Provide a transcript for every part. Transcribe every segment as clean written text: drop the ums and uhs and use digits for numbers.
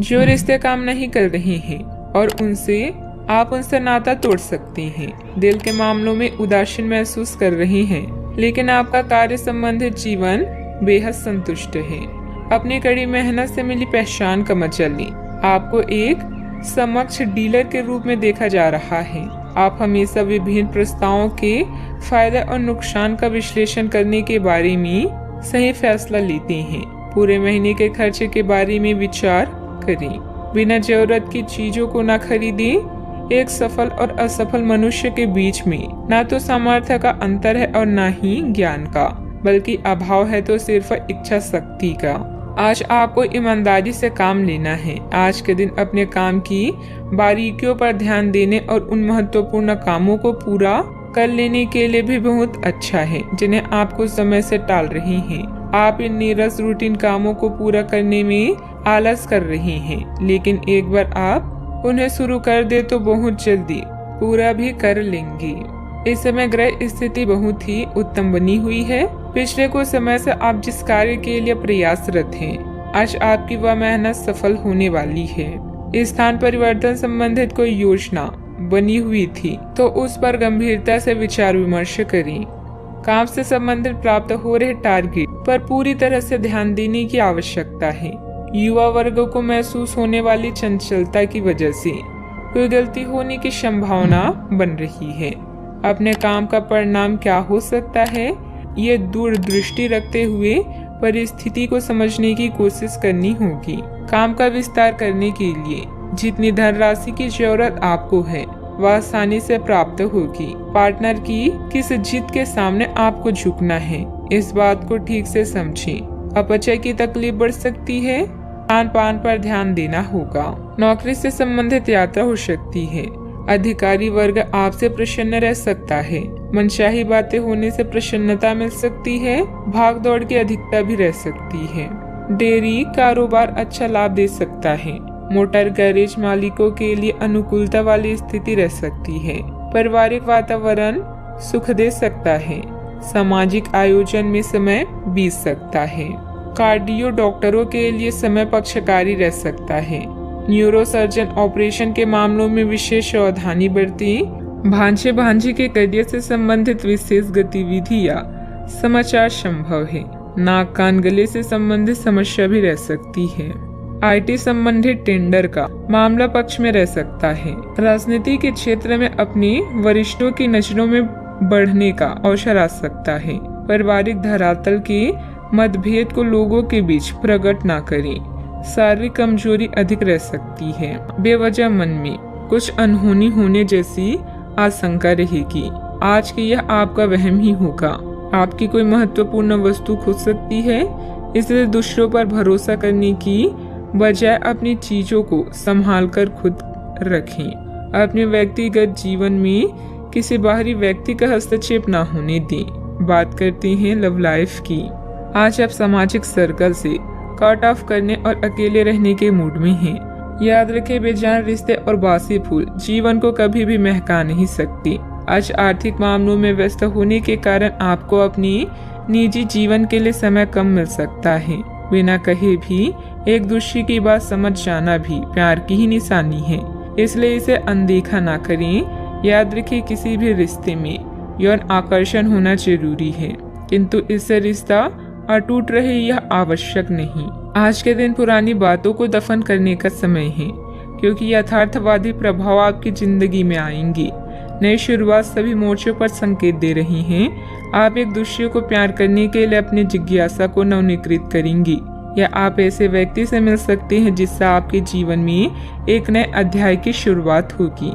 जो रिश्ते काम नहीं कर रहे हैं और आप उनसे नाता तोड़ सकते हैं। दिल के मामलों में उदासीन महसूस कर रहे हैं, लेकिन आपका कार्य संबंधित जीवन बेहद संतुष्ट है। अपनी कड़ी मेहनत से मिली पहचान का मजा लें। आपको एक समक्ष डीलर के रूप में देखा जा रहा है। आप हमेशा विभिन्न प्रस्तावों के फायदे और नुकसान का विश्लेषण करने के बारे में सही फैसला लेते हैं। पूरे महीने के खर्चे के बारे में विचार करें। बिना जरूरत की चीजों को न खरीदें। एक सफल और असफल मनुष्य के बीच में न तो सामर्थ्य का अंतर है और न ही ज्ञान का, बल्कि अभाव है तो सिर्फ इच्छा शक्ति का। आज आपको ईमानदारी से काम लेना है। आज के दिन अपने काम की बारीकियों पर ध्यान देने और उन महत्वपूर्ण कामों को पूरा कर लेने के लिए भी बहुत अच्छा है जिन्हें आप कुछ समय से टाल रहे हैं। आप इन नीरस रूटीन कामों को पूरा करने में आलस कर रहे हैं, लेकिन एक बार आप उन्हें शुरू कर दे तो बहुत जल्दी पूरा भी कर लेंगे। इस समय ग्रह स्थिति बहुत ही उत्तम बनी हुई है। पिछले कुछ समय से आप जिस कार्य के लिए प्रयासरत हैं, आज आपकी वह मेहनत सफल होने वाली है। स्थान परिवर्तन संबंधित कोई योजना बनी हुई थी तो उस पर गंभीरता से विचार विमर्श करें। काम से संबंधित प्राप्त हो रहे टारगेट पर पूरी तरह से ध्यान देने की आवश्यकता है। युवा वर्ग को महसूस होने वाली चंचलता की वजह से कोई गलती होने की संभावना बन रही है। अपने काम का परिणाम क्या हो सकता है, ये दूरदृष्टि रखते हुए परिस्थिति को समझने की कोशिश करनी होगी। काम का विस्तार करने के लिए जितनी धनराशि की जरूरत आपको है वह आसानी से प्राप्त होगी। पार्टनर की किस जिद के सामने आपको झुकना है, इस बात को ठीक से समझें। अपचय की तकलीफ बढ़ सकती है। खान पान पर ध्यान देना होगा। नौकरी से संबंधित यात्रा हो सकती है। अधिकारी वर्ग आपसे प्रसन्न रह सकता है। मनचाही बातें होने से प्रसन्नता मिल सकती है। भाग दौड़ की अधिकता भी रह सकती है। डेयरी कारोबार अच्छा लाभ दे सकता है। मोटर गैरेज मालिकों के लिए अनुकूलता वाली स्थिति रह सकती है। पारिवारिक वातावरण सुख दे सकता है। सामाजिक आयोजन में समय बीत सकता है। कार्डियो डॉक्टरों के लिए समय पक्षकारी रह सकता है। न्यूरोसर्जन ऑपरेशन के मामलों में विशेष सावधानी बरतें। भांजे भांजी के करियर से संबंधित विशेष गतिविधि या समाचार संभव है। नाक कान गले से संबंधित समस्या भी रह सकती है। आईटी संबंधित टेंडर का मामला पक्ष में रह सकता है। राजनीति के क्षेत्र में अपने वरिष्ठों की नजरों में बढ़ने का अवसर आ सकता है। पारिवारिक धरातल के मतभेद को लोगों के बीच प्रकट न करें। शारीरिक कमजोरी अधिक रह सकती है। बेवजह मन में कुछ अनहोनी होने जैसी आशंका रहेगी। आज की यह आपका वहम ही होगा। आपकी कोई महत्वपूर्ण वस्तु खो सकती है, इसलिए दूसरों पर भरोसा करने की बजाय अपनी चीजों को संभाल कर खुद रखें। अपने व्यक्तिगत जीवन में किसी बाहरी व्यक्ति का हस्तक्षेप न होने दें। बात करते हैं लव लाइफ की। आज आप सामाजिक सर्कल से कट ऑफ करने और अकेले रहने के मूड में हैं। याद रखें, बेजान रिश्ते और बासी फूल जीवन को कभी भी महका नहीं सकती। आज आर्थिक मामलों में व्यस्त होने के कारण आपको अपनी निजी जीवन के लिए समय कम मिल सकता है। बिना कहे भी एक दूसरे की बात समझ जाना भी प्यार की ही निशानी है, इसलिए इसे अनदेखा ना करें। याद रखें, किसी भी रिश्ते में यौन आकर्षण होना जरूरी है, किंतु इससे रिश्ता अटूट रहे यह आवश्यक नहीं। आज के दिन पुरानी बातों को दफन करने का समय है, क्योंकि यथार्थवादी प्रभाव आपकी जिंदगी में आएंगे। नई शुरुआत सभी मोर्चों पर संकेत दे रही हैं। आप एक दूसरे को प्यार करने के लिए अपनी जिज्ञासा को नवनीकृत करेंगी, या आप ऐसे व्यक्ति से मिल सकते हैं जिससे आपके जीवन में एक नए अध्याय की शुरुआत होगी।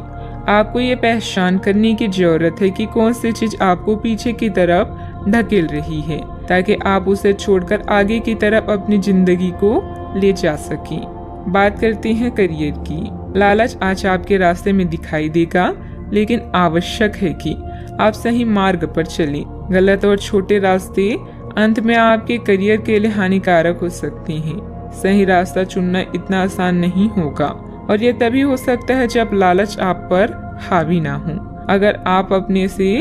आपको ये पहचान करने की जरूरत है कि कौन सी चीज आपको पीछे की तरफ ढकेल रही है, ताकि आप उसे छोड़कर आगे की तरफ अपनी जिंदगी को ले जा सकें। बात करते हैं करियर की। लालच आज आपके रास्ते में दिखाई देगा, लेकिन आवश्यक है कि आप सही मार्ग पर चलें। गलत और छोटे रास्ते अंत में आपके करियर के लिए हानिकारक हो सकते हैं। सही रास्ता चुनना इतना आसान नहीं होगा, और यह तभी हो सकता है जब लालच आप पर हावी ना हो। अगर आप अपने से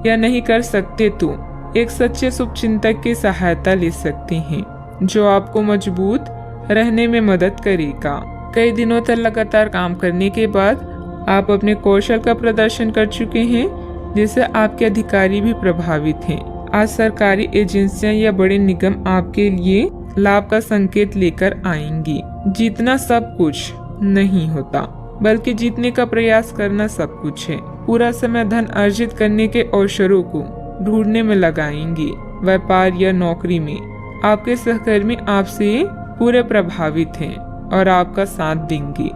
यह नहीं कर सकते तो एक सच्चे शुभचिंतक की सहायता ले सकते हैं, जो आपको मजबूत रहने में मदद करेगा। कई दिनों तक लगातार काम करने के बाद आप अपने कौशल का प्रदर्शन कर चुके हैं, जिससे आपके अधिकारी भी प्रभावित हैं। आज सरकारी एजेंसियां या बड़े निगम आपके लिए लाभ का संकेत लेकर आएंगी। जीतना सब कुछ नहीं होता, बल्कि जीतने का प्रयास करना सब कुछ है। पूरा समय धन अर्जित करने के अवसरों को ढूंढने में लगाएंगे। व्यापार या नौकरी में आपके सहकर्मी आपसे पूरे प्रभावित हैं और आपका साथ देंगे।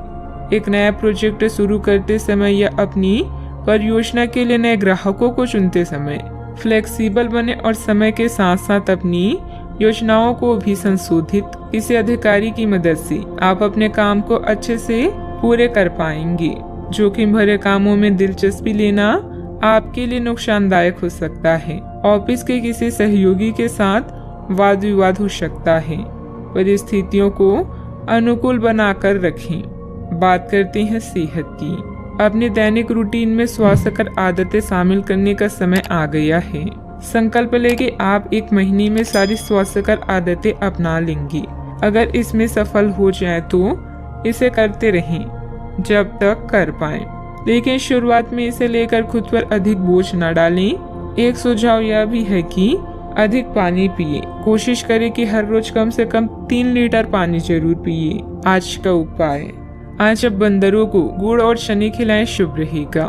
एक नया प्रोजेक्ट शुरू करते समय या अपनी परियोजना के लिए नए ग्राहकों को चुनते समय फ्लेक्सिबल बने और समय के साथ साथ अपनी योजनाओं को भी संशोधित। किसी अधिकारी की मदद से आप अपने काम को अच्छे से पूरे कर पाएंगे। जोखिम भरे कामों में दिलचस्पी लेना आपके लिए नुकसानदायक हो सकता है। ऑफिस के किसी सहयोगी के साथ वाद विवाद हो सकता है। परिस्थितियों को अनुकूल बनाकर रखें। बात करते हैं सेहत की। अपने दैनिक रूटीन में स्वास्थ्यकर आदतें शामिल करने का समय आ गया है। संकल्प लें कि आप एक महीने में सारी स्वास्थ्यकर आदतें अपना लेंगे। अगर इसमें सफल हो जाए तो इसे करते रहें जब तक कर पाएं, लेकिन शुरुआत में इसे लेकर खुद पर अधिक बोझ न डालें। एक सुझाव यह भी है कि अधिक पानी पिए। कोशिश करें कि हर रोज कम से कम 3 लीटर पानी जरूर पिए। आज का उपाय, आज अब बंदरों को गुड़ और शनी खिलाएं, शुभ रहेगा।